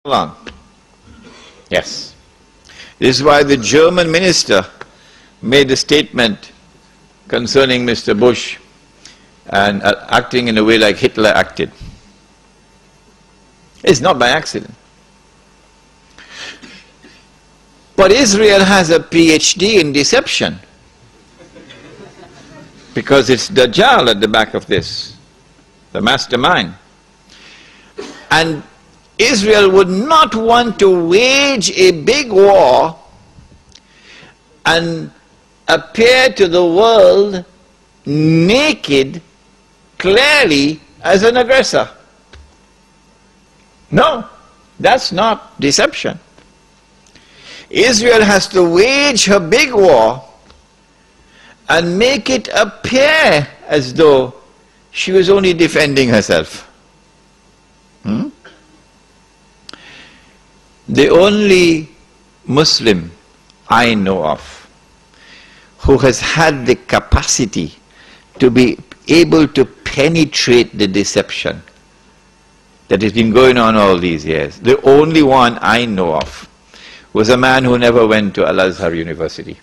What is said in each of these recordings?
Long. Yes. This is why the German minister made a statement concerning Mr. Bush and acting in a way like Hitler acted. It's not by accident. But Israel has a PhD in deception because it's Dajjal at the back of this, the mastermind. And Israel would not want to wage a big war and appear to the world naked, clearly as an aggressor. No, that's not deception. Israel has to wage her big war and make it appear as though she was only defending herself. The only Muslim I know of who has had the capacity to be able to penetrate the deception that has been going on all these years, the only one I know of was a man who never went to Al-Azhar University.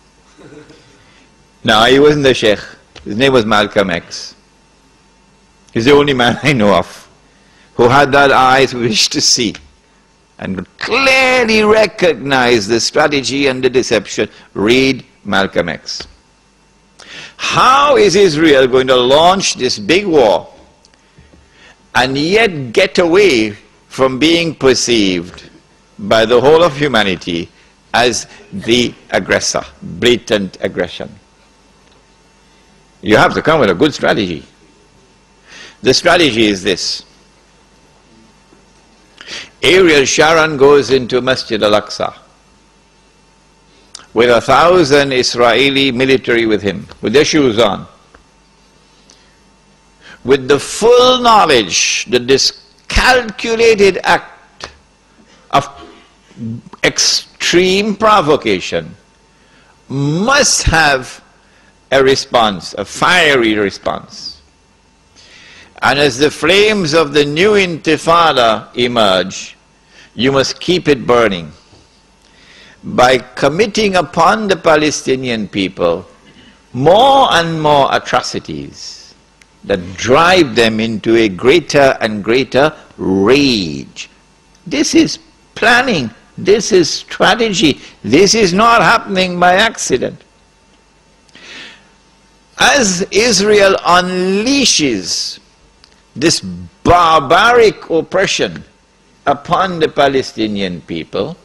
Now, he wasn't a sheikh. His name was Malcolm X. He's the only man I know of who had that eyes wish to see and clearly recognize the strategy and the deception. Read Malcolm X. How is Israel going to launch this big war and yet get away from being perceived by the whole of humanity as the aggressor, blatant aggression? You have to come with a good strategy. The strategy is this. Ariel Sharon goes into Masjid al-Aqsa with 1,000 Israeli military with him, with their shoes on, with the full knowledge that this calculated act of extreme provocation must have a response, a fiery response. And as the flames of the new intifada emerge, you must keep it burning by committing upon the Palestinian people more and more atrocities that drive them into a greater and greater rage. This is planning, this is strategy, this is not happening by accident. As Israel unleashes this barbaric oppression upon the Palestinian people,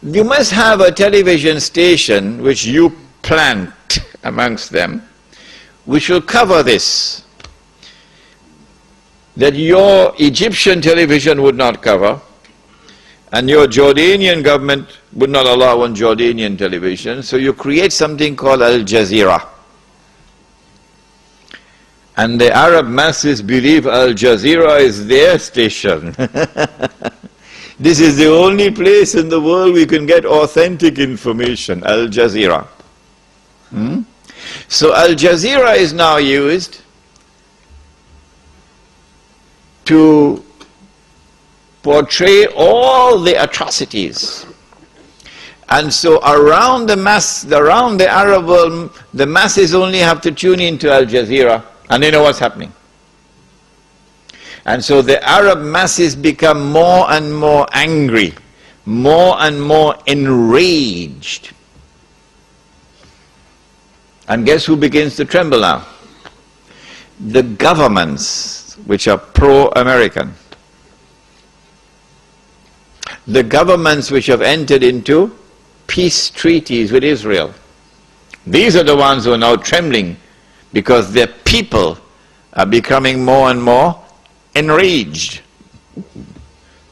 you must have a television station which you plant amongst them, which will cover this, that your Egyptian television would not cover, and your Jordanian government would not allow on Jordanian television, so you create something called Al Jazeera. And the Arab masses believe Al Jazeera is their station. This is the only place in the world we can get authentic information, Al Jazeera. So Al Jazeera is now used to portray all the atrocities. And so around the Arab world, the masses only have to tune into Al Jazeera and they know what's happening. And so the Arab masses become more and more angry, more and more enraged. And guess who begins to tremble now? The governments which are pro-American. The governments which have entered into peace treaties with Israel. These are the ones who are now trembling because their people are becoming more and more enraged.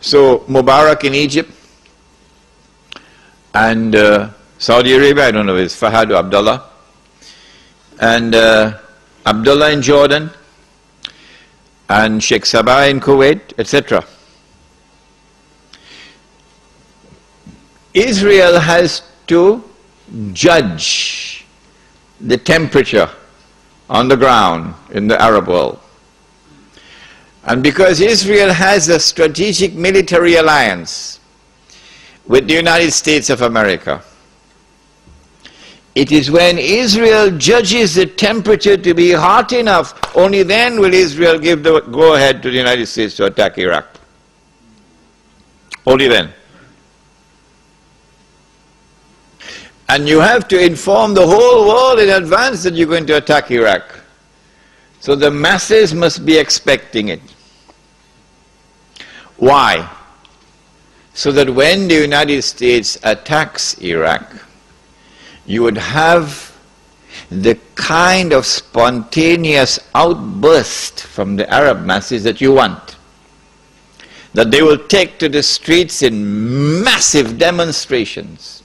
So Mubarak in Egypt and Saudi Arabia, I don't know if it's Fahad or Abdullah, and Abdullah in Jordan, and Sheikh Sabah in Kuwait, etc. Israel has to judge the temperature on the ground in the Arab world. And because Israel has a strategic military alliance with the United States of America, it is when Israel judges the temperature to be hot enough, only then will Israel give the go-ahead to the United States to attack Iraq. Only then. And you have to inform the whole world in advance that you're going to attack Iraq. So the masses must be expecting it. Why? So that when the United States attacks Iraq, you would have the kind of spontaneous outburst from the Arab masses that you want. That they will take to the streets in massive demonstrations.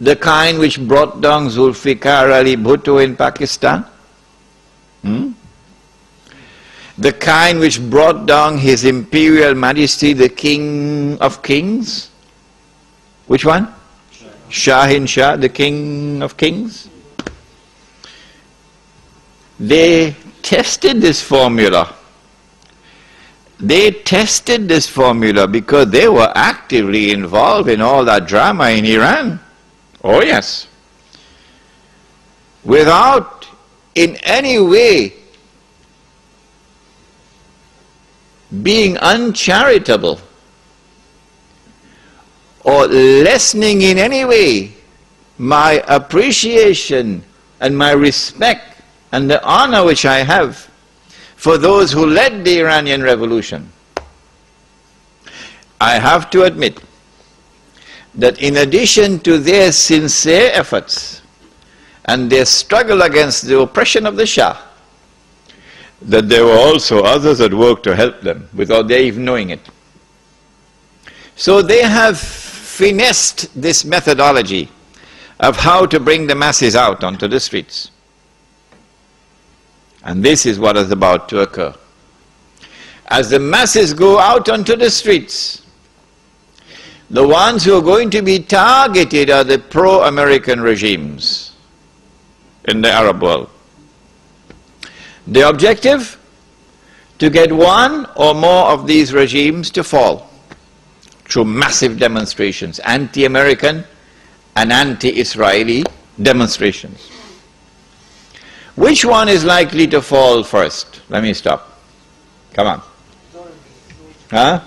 The kind which brought down Zulfikar Ali Bhutto in Pakistan. The kind which brought down His Imperial Majesty, the King of Kings. Which one? Shahin Shah, the King of Kings. They tested this formula. They tested this formula because they were actively involved in all that drama in Iran. Oh yes. Without in any way being uncharitable or lessening in any way my appreciation and my respect and the honor which I have for those who led the Iranian Revolution. I have to admit that in addition to their sincere efforts and their struggle against the oppression of the Shah, that there were also others that worked to help them without their even knowing it. So they have finessed this methodology of how to bring the masses out onto the streets. And this is what is about to occur. As the masses go out onto the streets, the ones who are going to be targeted are the pro-American regimes in the Arab world. The objective? To get one or more of these regimes to fall through massive demonstrations, anti-American and anti-Israeli demonstrations. Which one is likely to fall first? Let me stop. Come on. Huh?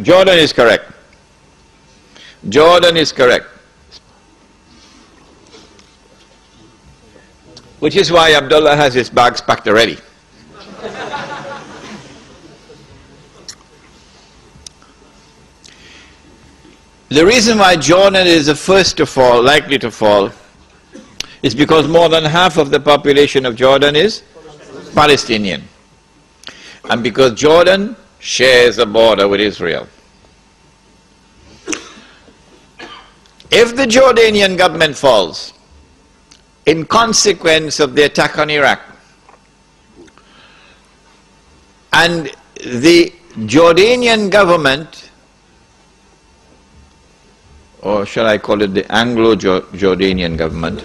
Jordan is correct. Jordan is correct. Which is why Abdullah has his bags packed already. The reason why Jordan is the first to fall, likely to fall, is because more than half of the population of Jordan is Palestinian. And because Jordan shares a border with Israel. If the Jordanian government falls, in consequence of the attack on Iraq, and the Jordanian government, or shall I call it the Anglo-Jordanian government,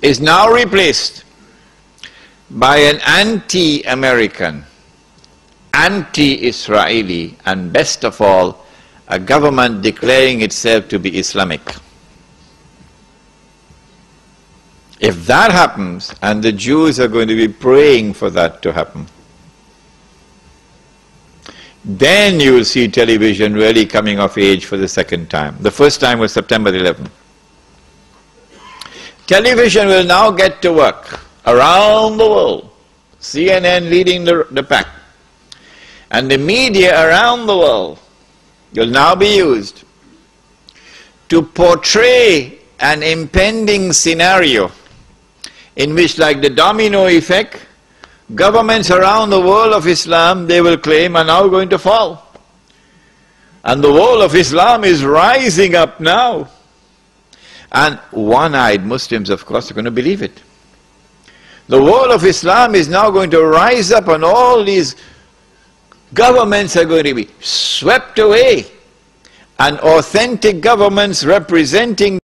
is now replaced by an anti-American, anti-Israeli, and best of all, a government declaring itself to be Islamic. If that happens, and the Jews are going to be praying for that to happen, then you will see television really coming of age for the second time. The first time was September 11th. Television will now get to work around the world, CNN leading the pack, and the media around the world will now be used to portray an impending scenario in which, like the domino effect, governments around the world of Islam, they will claim, are now going to fall. And the world of Islam is rising up now. And one-eyed Muslims, of course, are going to believe it. The world of Islam is now going to rise up, and all these governments are going to be swept away. And authentic governments representing